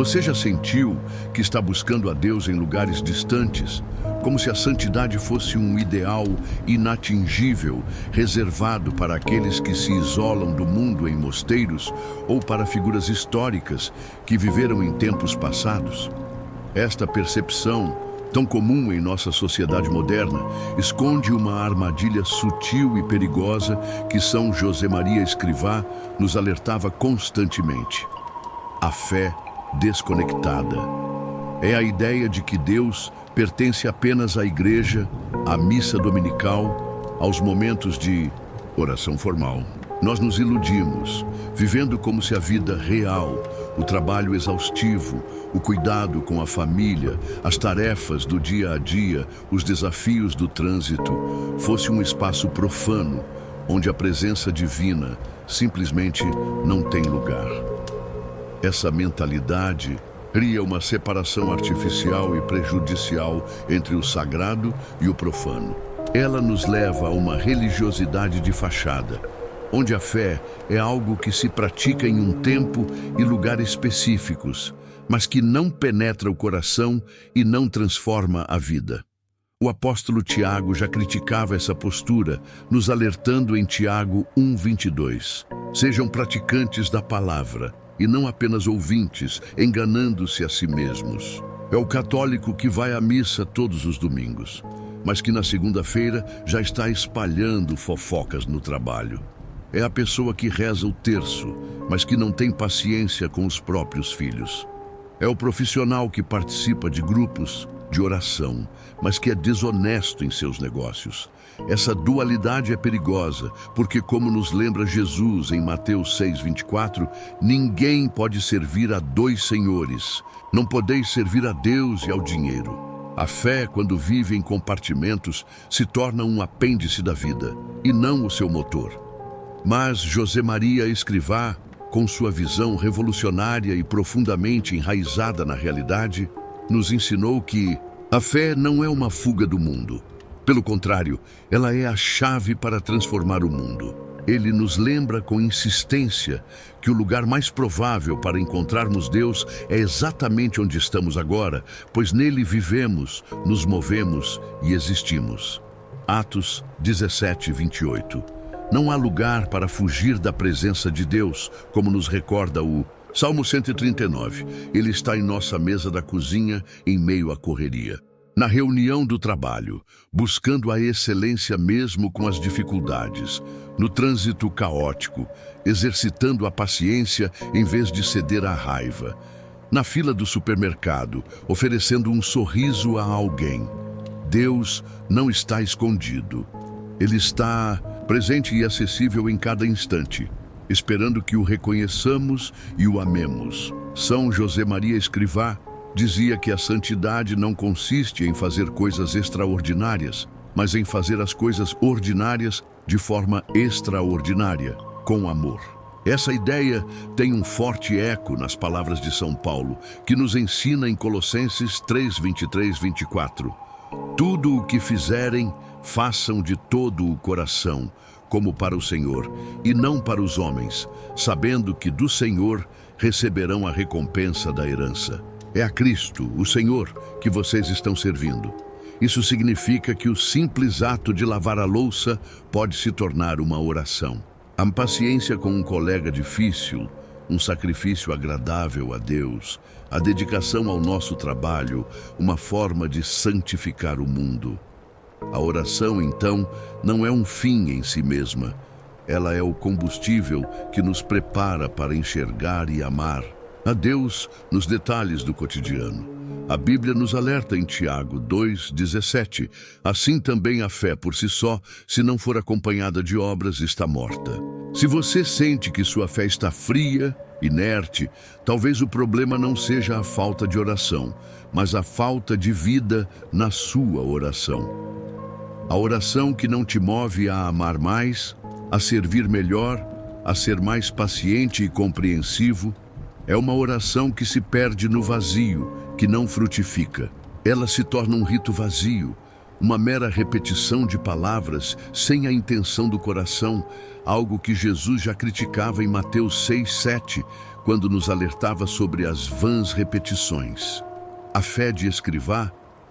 Você já sentiu que está buscando a Deus em lugares distantes, como se a santidade fosse um ideal inatingível, reservado para aqueles que se isolam do mundo em mosteiros ou para figuras históricas que viveram em tempos passados? Esta percepção, tão comum em nossa sociedade moderna, esconde uma armadilha sutil e perigosa que São José Maria Escrivá nos alertava constantemente: a fé desconectada. É a ideia de que Deus pertence apenas à igreja, à missa dominical, aos momentos de oração formal. Nós nos iludimos, vivendo como se a vida real, o trabalho exaustivo, o cuidado com a família, as tarefas do dia a dia, os desafios do trânsito, fosse um espaço profano, onde a presença divina simplesmente não tem lugar. Essa mentalidade cria uma separação artificial e prejudicial entre o sagrado e o profano. Ela nos leva a uma religiosidade de fachada, onde a fé é algo que se pratica em um tempo e lugar específicos, mas que não penetra o coração e não transforma a vida. O apóstolo Tiago já criticava essa postura, nos alertando em Tiago 1:22. Sejam praticantes da palavra, e não apenas ouvintes, enganando-se a si mesmos. É o católico que vai à missa todos os domingos, mas que na segunda-feira já está espalhando fofocas no trabalho. É a pessoa que reza o terço, mas que não tem paciência com os próprios filhos. É o profissional que participa de grupos de oração, mas que é desonesto em seus negócios. Essa dualidade é perigosa, porque, como nos lembra Jesus em Mateus 6:24, ninguém pode servir a dois senhores. Não podeis servir a Deus e ao dinheiro. A fé, quando vive em compartimentos, se torna um apêndice da vida, e não o seu motor. Mas José Maria Escrivá, com sua visão revolucionária e profundamente enraizada na realidade, nos ensinou que a fé não é uma fuga do mundo. Pelo contrário, ela é a chave para transformar o mundo. Ele nos lembra com insistência que o lugar mais provável para encontrarmos Deus é exatamente onde estamos agora, pois nele vivemos, nos movemos e existimos. Atos 17:28. Não há lugar para fugir da presença de Deus, como nos recorda o Salmo 139. Ele está em nossa mesa da cozinha, em meio à correria. Na reunião do trabalho, buscando a excelência mesmo com as dificuldades. No trânsito caótico, exercitando a paciência em vez de ceder à raiva. Na fila do supermercado, oferecendo um sorriso a alguém. Deus não está escondido. Ele está presente e acessível em cada instante, esperando que o reconheçamos e o amemos. São José Maria Escrivá dizia que a santidade não consiste em fazer coisas extraordinárias, mas em fazer as coisas ordinárias de forma extraordinária, com amor. Essa ideia tem um forte eco nas palavras de São Paulo, que nos ensina em Colossenses 3:23-24. Tudo o que fizerem, façam de todo o coração, como para o Senhor, e não para os homens, sabendo que do Senhor receberão a recompensa da herança. É a Cristo, o Senhor, que vocês estão servindo. Isso significa que o simples ato de lavar a louça pode se tornar uma oração. A paciência com um colega difícil, um sacrifício agradável a Deus, a dedicação ao nosso trabalho, uma forma de santificar o mundo. A oração, então, não é um fim em si mesma. Ela é o combustível que nos prepara para enxergar e amar a Deus nos detalhes do cotidiano. A Bíblia nos alerta em Tiago 2:17. Assim também a fé por si só, se não for acompanhada de obras, está morta. Se você sente que sua fé está fria, inerte, talvez o problema não seja a falta de oração, mas a falta de vida na sua oração. A oração que não te move a amar mais, a servir melhor, a ser mais paciente e compreensivo, é uma oração que se perde no vazio, que não frutifica. Ela se torna um rito vazio, uma mera repetição de palavras sem a intenção do coração, algo que Jesus já criticava em Mateus 6:7, quando nos alertava sobre as vãs repetições. A fé de Escrivá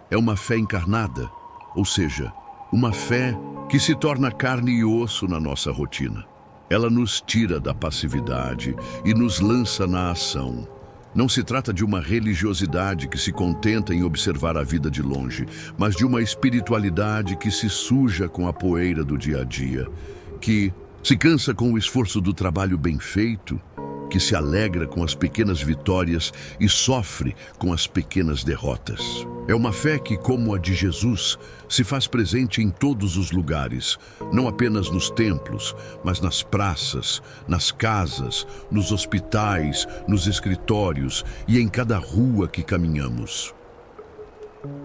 é uma fé encarnada, ou seja, uma fé que se torna carne e osso na nossa rotina. Ela nos tira da passividade e nos lança na ação. Não se trata de uma religiosidade que se contenta em observar a vida de longe, mas de uma espiritualidade que se suja com a poeira do dia a dia, que se cansa com o esforço do trabalho bem feito, que se alegra com as pequenas vitórias e sofre com as pequenas derrotas. É uma fé que, como a de Jesus, se faz presente em todos os lugares, não apenas nos templos, mas nas praças, nas casas, nos hospitais, nos escritórios e em cada rua que caminhamos.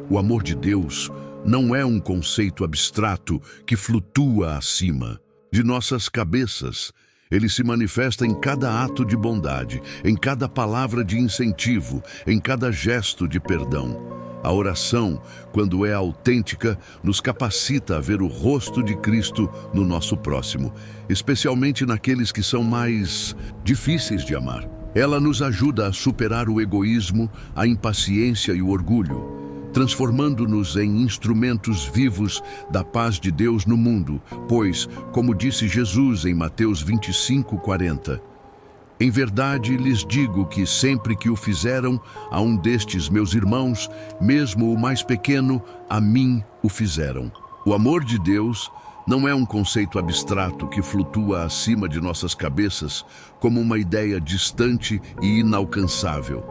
O amor de Deus não é um conceito abstrato que flutua acima de nossas cabeças. Ele se manifesta em cada ato de bondade, em cada palavra de incentivo, em cada gesto de perdão. A oração, quando é autêntica, nos capacita a ver o rosto de Cristo no nosso próximo, especialmente naqueles que são mais difíceis de amar. Ela nos ajuda a superar o egoísmo, a impaciência e o orgulho, transformando-nos em instrumentos vivos da paz de Deus no mundo, pois, como disse Jesus em Mateus 25:40, em verdade lhes digo que sempre que o fizeram a um destes meus irmãos, mesmo o mais pequeno, a mim o fizeram. O amor de Deus não é um conceito abstrato que flutua acima de nossas cabeças como uma ideia distante e inalcançável.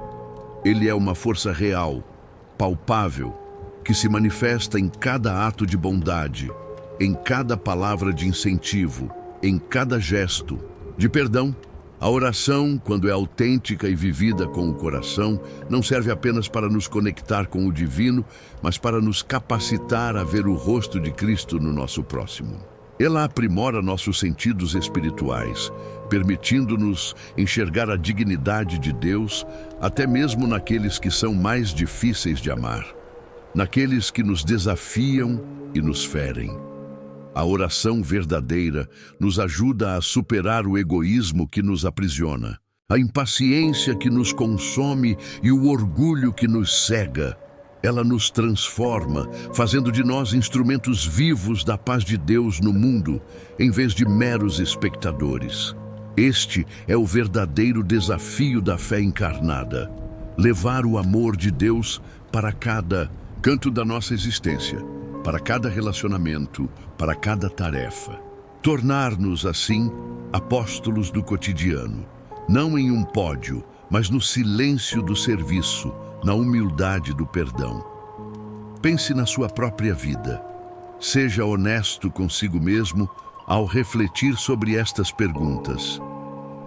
Ele é uma força real, palpável, que se manifesta em cada ato de bondade, em cada palavra de incentivo, em cada gesto de perdão. A oração, quando é autêntica e vivida com o coração, não serve apenas para nos conectar com o divino, mas para nos capacitar a ver o rosto de Cristo no nosso próximo. Ela aprimora nossos sentidos espirituais, permitindo-nos enxergar a dignidade de Deus, até mesmo naqueles que são mais difíceis de amar, naqueles que nos desafiam e nos ferem. A oração verdadeira nos ajuda a superar o egoísmo que nos aprisiona, a impaciência que nos consome e o orgulho que nos cega. Ela nos transforma, fazendo de nós instrumentos vivos da paz de Deus no mundo, em vez de meros espectadores. Este é o verdadeiro desafio da fé encarnada: levar o amor de Deus para cada canto da nossa existência, para cada relacionamento, para cada tarefa. Tornar-nos, assim, apóstolos do cotidiano, não em um pódio, mas no silêncio do serviço, na humildade do perdão. Pense na sua própria vida. Seja honesto consigo mesmo ao refletir sobre estas perguntas.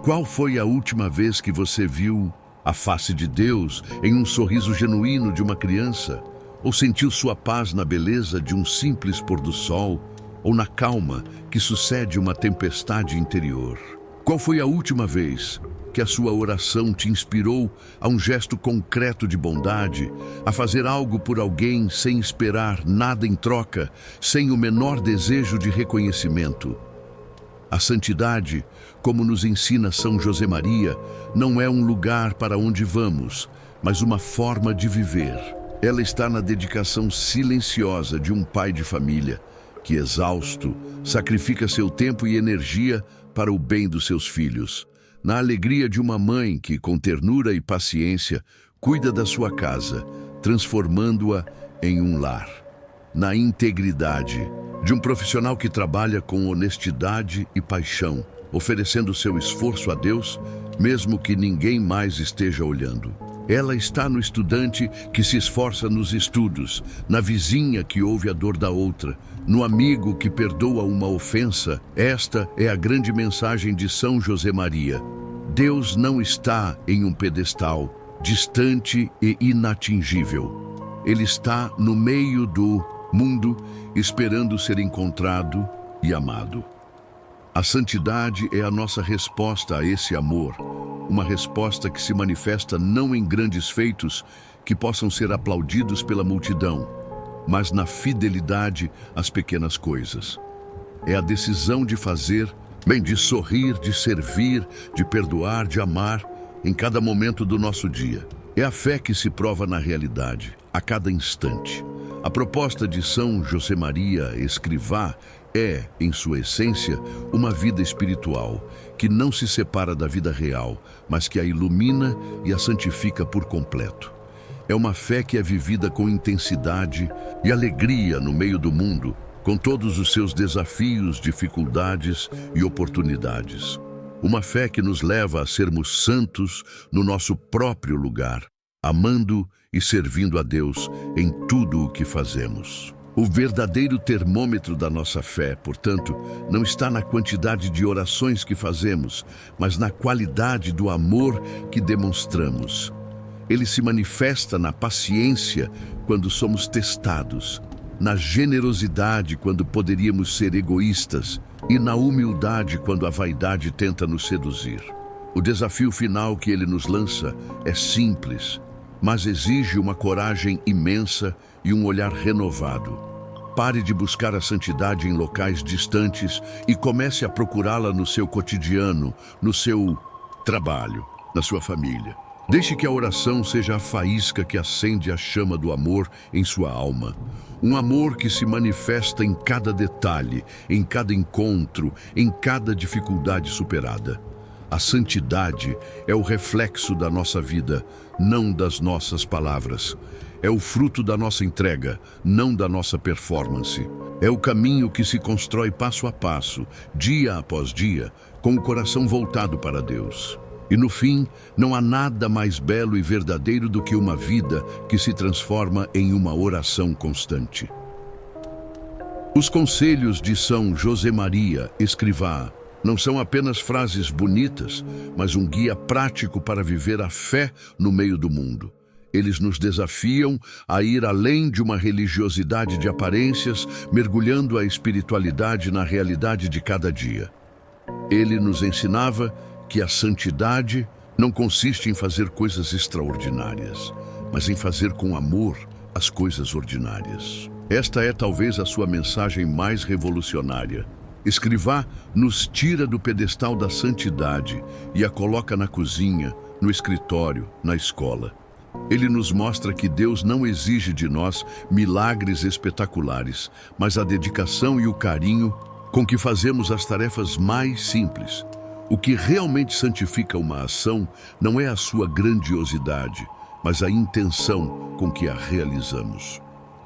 Qual foi a última vez que você viu a face de Deus em um sorriso genuíno de uma criança? Ou sentiu sua paz na beleza de um simples pôr do sol? Ou na calma que sucede uma tempestade interior? Qual foi a última vez que a sua oração te inspirou a um gesto concreto de bondade, a fazer algo por alguém sem esperar nada em troca, sem o menor desejo de reconhecimento? A santidade, como nos ensina São Josemaria, não é um lugar para onde vamos, mas uma forma de viver. Ela está na dedicação silenciosa de um pai de família que, exausto, sacrifica seu tempo e energia para o bem dos seus filhos. Na alegria de uma mãe que, com ternura e paciência, cuida da sua casa, transformando-a em um lar. Na integridade de um profissional que trabalha com honestidade e paixão, oferecendo seu esforço a Deus, mesmo que ninguém mais esteja olhando. Ela está no estudante que se esforça nos estudos, na vizinha que ouve a dor da outra, no amigo que perdoa uma ofensa. Esta é a grande mensagem de São Josemaria. Deus não está em um pedestal, distante e inatingível. Ele está no meio do mundo, esperando ser encontrado e amado. A santidade é a nossa resposta a esse amor, uma resposta que se manifesta não em grandes feitos que possam ser aplaudidos pela multidão, mas na fidelidade às pequenas coisas. É a decisão de fazer, de sorrir, de servir, de perdoar, de amar, em cada momento do nosso dia. É a fé que se prova na realidade, a cada instante. A proposta de São Josemaria Escrivá é, em sua essência, uma vida espiritual que não se separa da vida real, mas que a ilumina e a santifica por completo. É uma fé que é vivida com intensidade e alegria no meio do mundo, com todos os seus desafios, dificuldades e oportunidades. Uma fé que nos leva a sermos santos no nosso próprio lugar, amando e servindo a Deus em tudo o que fazemos. O verdadeiro termômetro da nossa fé, portanto, não está na quantidade de orações que fazemos, mas na qualidade do amor que demonstramos. Ele se manifesta na paciência quando somos testados, na generosidade quando poderíamos ser egoístas e na humildade quando a vaidade tenta nos seduzir. O desafio final que ele nos lança é simples, mas exige uma coragem imensa e um olhar renovado. Pare de buscar a santidade em locais distantes e comece a procurá-la no seu cotidiano, no seu trabalho, na sua família. Deixe que a oração seja a faísca que acende a chama do amor em sua alma. Um amor que se manifesta em cada detalhe, em cada encontro, em cada dificuldade superada. A santidade é o reflexo da nossa vida, não das nossas palavras. É o fruto da nossa entrega, não da nossa performance. É o caminho que se constrói passo a passo, dia após dia, com o coração voltado para Deus. E no fim, não há nada mais belo e verdadeiro do que uma vida que se transforma em uma oração constante. Os conselhos de São Josemaria Escrivá não são apenas frases bonitas, mas um guia prático para viver a fé no meio do mundo. Eles nos desafiam a ir além de uma religiosidade de aparências, mergulhando a espiritualidade na realidade de cada dia. Ele nos ensinava que a santidade não consiste em fazer coisas extraordinárias, mas em fazer com amor as coisas ordinárias. Esta é talvez a sua mensagem mais revolucionária. Escrivá nos tira do pedestal da santidade e a coloca na cozinha, no escritório, na escola. Ele nos mostra que Deus não exige de nós milagres espetaculares, mas a dedicação e o carinho com que fazemos as tarefas mais simples. O que realmente santifica uma ação não é a sua grandiosidade, mas a intenção com que a realizamos.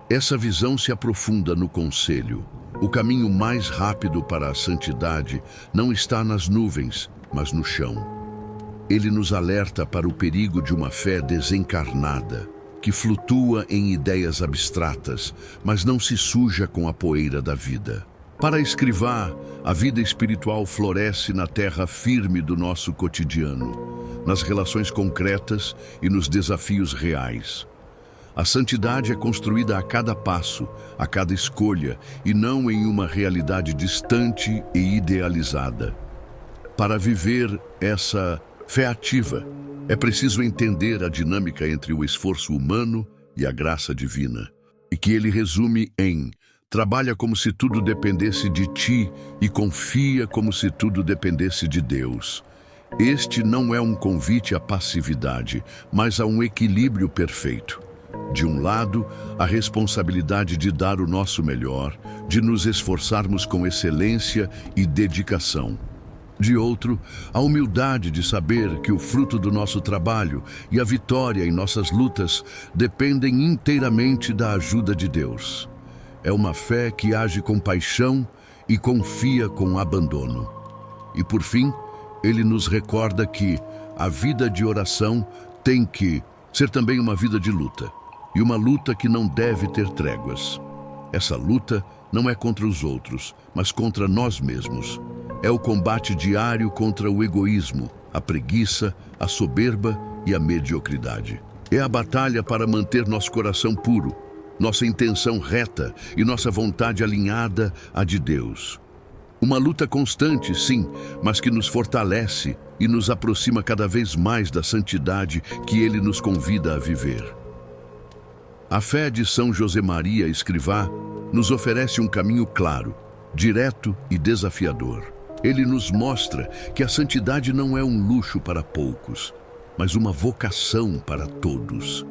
Essa visão se aprofunda no conselho. O caminho mais rápido para a santidade não está nas nuvens, mas no chão. Ele nos alerta para o perigo de uma fé desencarnada, que flutua em ideias abstratas, mas não se suja com a poeira da vida. Para Escrivá, a vida espiritual floresce na terra firme do nosso cotidiano, nas relações concretas e nos desafios reais. A santidade é construída a cada passo, a cada escolha, e não em uma realidade distante e idealizada. Para viver essa fé ativa, é preciso entender a dinâmica entre o esforço humano e a graça divina, e que ele resume em: trabalha como se tudo dependesse de ti e confia como se tudo dependesse de Deus. Este não é um convite à passividade, mas a um equilíbrio perfeito. De um lado, a responsabilidade de dar o nosso melhor, de nos esforçarmos com excelência e dedicação. De outro, a humildade de saber que o fruto do nosso trabalho e a vitória em nossas lutas dependem inteiramente da ajuda de Deus. É uma fé que age com paixão e confia com abandono. E por fim, ele nos recorda que a vida de oração tem que ser também uma vida de luta, e uma luta que não deve ter tréguas. Essa luta não é contra os outros, mas contra nós mesmos. É o combate diário contra o egoísmo, a preguiça, a soberba e a mediocridade. É a batalha para manter nosso coração puro, nossa intenção reta e nossa vontade alinhada à de Deus. Uma luta constante, sim, mas que nos fortalece e nos aproxima cada vez mais da santidade que Ele nos convida a viver. A fé de São Josemaria Escrivá nos oferece um caminho claro, direto e desafiador. Ele nos mostra que a santidade não é um luxo para poucos, mas uma vocação para todos.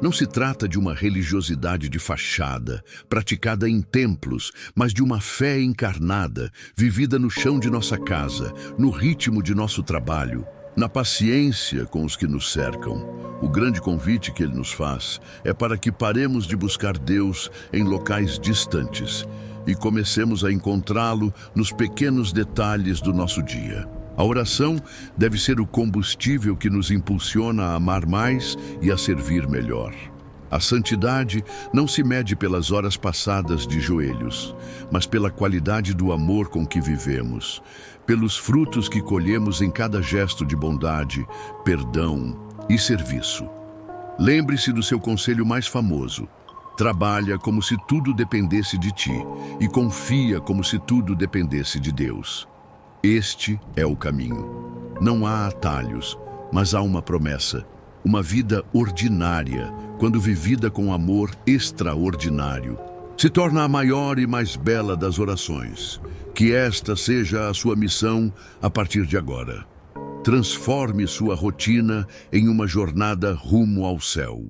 Não se trata de uma religiosidade de fachada, praticada em templos, mas de uma fé encarnada, vivida no chão de nossa casa, no ritmo de nosso trabalho, na paciência com os que nos cercam. O grande convite que ele nos faz é para que paremos de buscar Deus em locais distantes e comecemos a encontrá-lo nos pequenos detalhes do nosso dia. A oração deve ser o combustível que nos impulsiona a amar mais e a servir melhor. A santidade não se mede pelas horas passadas de joelhos, mas pela qualidade do amor com que vivemos, pelos frutos que colhemos em cada gesto de bondade, perdão e serviço. Lembre-se do seu conselho mais famoso. Trabalha como se tudo dependesse de ti e confia como se tudo dependesse de Deus. Este é o caminho. Não há atalhos, mas há uma promessa. Uma vida ordinária, quando vivida com amor extraordinário, se torna a maior e mais bela das orações. Que esta seja a sua missão a partir de agora. Transforme sua rotina em uma jornada rumo ao céu.